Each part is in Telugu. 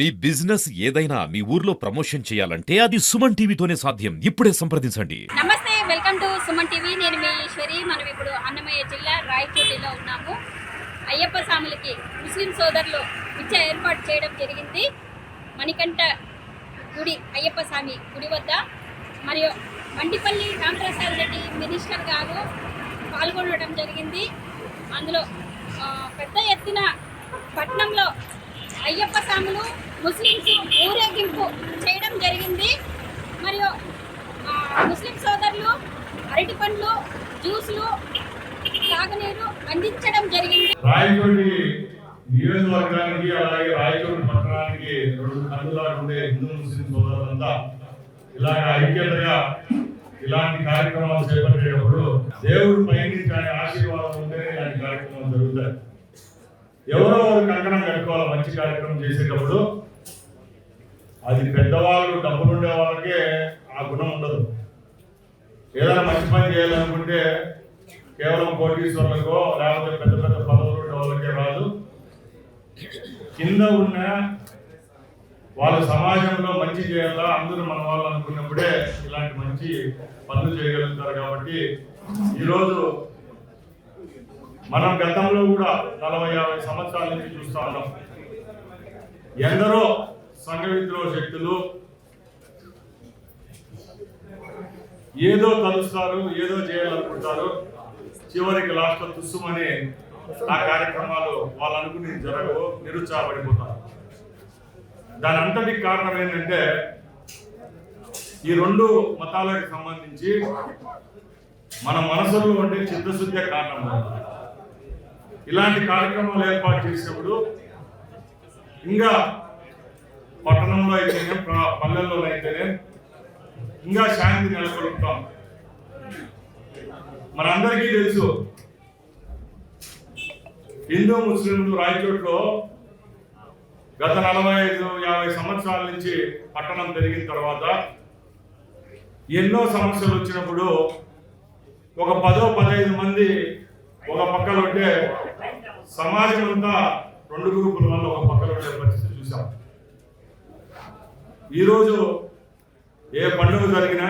మీ బిజినెస్ ఏదైనా మీ ఊర్లో ప్రమోషన్ చేయాలంటే అది సుమన్ టీవీతోనే సాధ్యం. ఇప్పుడే సంప్రదించండి. నమస్తే, వెల్కమ్ టు సుమన్ టీవీ. నేను మీ ఈశ్వరి. మనం ఇప్పుడు అన్నమయ్య జిల్లా రాయచోటిలో ఉన్నాము. అయ్యప్ప స్వాములకి ముస్లిం సోదరులు పిచ్చ ఏర్పాటు చేయడం జరిగింది. మణికంఠ గుడి అయ్యప్ప స్వామి గుడి వద్ద మరియు మండిపల్లి రామప్రసాద్ రెడ్డి మినిస్టర్ గారు పాల్గొనడం జరిగింది. అందులో పెద్ద ఎత్తున పట్నంలో అయ్యప్ప స్వాములు ముస్లింస్ ఊరేగింపు చేయడం జరిగింది. మరియు ముస్లిం సోదరులు అరటి పండ్లు, జ్యూసులు, తాగునీరు అందించడం జరిగింది. రాయచోటి నియోజకవర్గానికి అలాగే రాయచోటి పట్టణానికి రెండు కన్నులా ఉండే హిందూ ముస్లిం సోదరులంతా ఇలాగ ఐక్యతగా ఇలాంటి కార్యక్రమాలు చేపట్టేటప్పుడు దేవుడు పైనుంచి ఆయన ఆశీర్వాదం ఉంటేనే ఇలాంటి కార్యక్రమాలు జరుగుతాయి. ఎవరో కంకణం కట్టుకోవాలి. మంచి కార్యక్రమం చేసేటప్పుడు అది పెద్దవాళ్ళు డబ్బులుండే వాళ్ళకే ఆ గుణం ఉండదు. ఏదైనా మంచి పని చేయాలనుకుంటే కేవలం కోటీశ్వరులకో లేకపోతే పెద్ద పెద్ద పదవులు ఉండే వాళ్ళకే రాదు. కింద ఉన్న వాళ్ళ సమాజంలో మంచి చేయాలా, అందరూ మన వాళ్ళు అనుకున్నప్పుడే ఇలాంటి మంచి పనులు చేయగలుగుతారు. కాబట్టి ఈరోజు మనం గతంలో కూడా 40-50 సంవత్సరాల నుంచి చూస్తూ ఉన్నాం. ఎందరో సంఘ విద్రోహ శక్తులు ఏదో తలుస్తారు, ఏదో చేయాలనుకుంటారు. చివరికి లాస్ట్ తుస్సుమని ఆ కార్యక్రమాలు వాళ్ళు అనుకుని జరగవు, నిరుత్సాహపడిపోతారు. దాని అంతటికి కారణం ఏంటంటే ఈ రెండు మతాలకు సంబంధించి మన మనసులో ఉండే చిత్తశుద్ధి కారణం. ఇలాంటి కార్యక్రమాలు ఏర్పాటు చేసినప్పుడు ఇంకా పట్టణంలో అయితేనే, పల్లెల్లో అయితేనే ఇంకా శాంతి నెలకొల్పుతాం. మనందరికీ తెలుసు, హిందూ ముస్లింలు రాయచోట్లో గత 45-50 సంవత్సరాల నుంచి పట్టణం పెరిగిన తర్వాత ఎన్నో సమస్యలు వచ్చినప్పుడు ఒక 10-15 మంది ఒక పక్కన ఉంటే సమాజం అంతా రెండు గ్రూపుల వల్ల ఒక పక్కన ఉండే పరిస్థితి చూసాం. ఈరోజు ఏ పండుగ జరిగినా,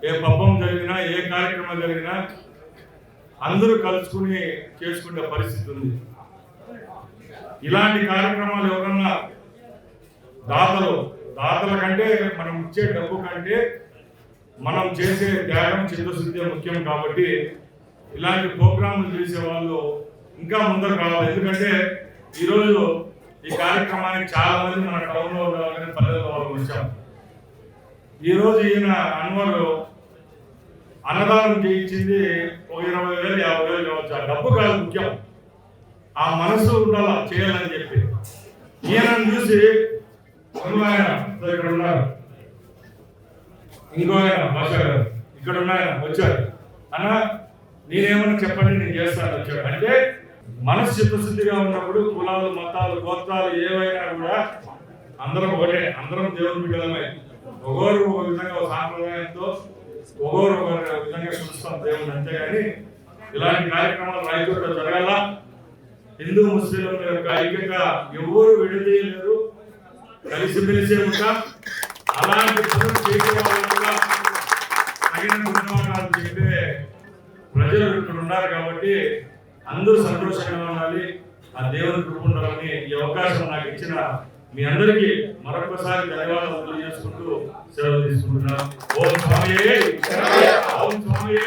ఏ పబ్బం జరిగినా, ఏ కార్యక్రమం జరిగినా అందరూ కలుసుకుని చేసుకునే పరిస్థితి ఉంది. ఇలాంటి కార్యక్రమాలు ఎవరన్నా దాతల కంటే, మనం ఇచ్చే డబ్బు కంటే మనం చేసే త్యాగం, చిత్తశుద్ధి ముఖ్యం. కాబట్టి ఇలాంటి ప్రోగ్రాములు చేసే వాళ్ళు ఇంకా ముందరు కావాలి. ఎందుకంటే ఈరోజు ఈ కార్యక్రమానికి చాలా మంది మన టౌన్లో ఉండాలని పల్లెల్లో వాళ్ళు వచ్చాం. ఈరోజు ఈయన అన్వర్ అన్నదానం చేయించింది ఒక 20,000, 50,000 కావచ్చు. ఆ డబ్బు కాదు ముఖ్యం, ఆ మనసు ఉండాలా చేయాలని చెప్పి. ఈయనను చూసి ఆయన ఇక్కడ ఉన్నారు, ఇంకో ఆయన భాష గారు ఇక్కడ ఉన్నాయన వచ్చారు. అన్న నేనేమన్నా చెప్పండి, నేను చేస్తాను వచ్చాడు. అంటే మనసు చిత్తశుద్ధిగా ఉన్నప్పుడు కులాలు, మతాలు, గోత్రాలు ఏవైనా కూడా అందరం ఒకటే, అందరం దేవుని బిడ్డలమే. ఒకరు ఒక విధంగా ఒక సాంప్రదాయంతో, ఒకరు ఒక విధంగా చూస్తాం దేవుని. అంతేగాని ఇలాంటి కార్యక్రమాలు రాయచోట్లో జరగాల. హిందూ ముస్లింల యొక్క ఐక్యంగా ఎవరు విడదీయలేరు, కలిసిమెలిసే ఉంటాం. అలాంటి పనులు చేసే వాళ్ళు కూడా తగిన గుణవాదాలు చెప్పే ప్రజలు ఇక్కడ ఉన్నారు. కాబట్టి అందరూ సంతోషంగా ఉండాలి, ఆ దేవుని కృప ఉండాలని ఈ అవకాశం నాకు ఇచ్చిన మీ అందరికీ మరొకసారి ధన్యవాదాలు తెలియజేసుకుంటూ సెలవు తీసుకుంటున్నాను. ఓం స్వామియే, ఓం స్వామియే.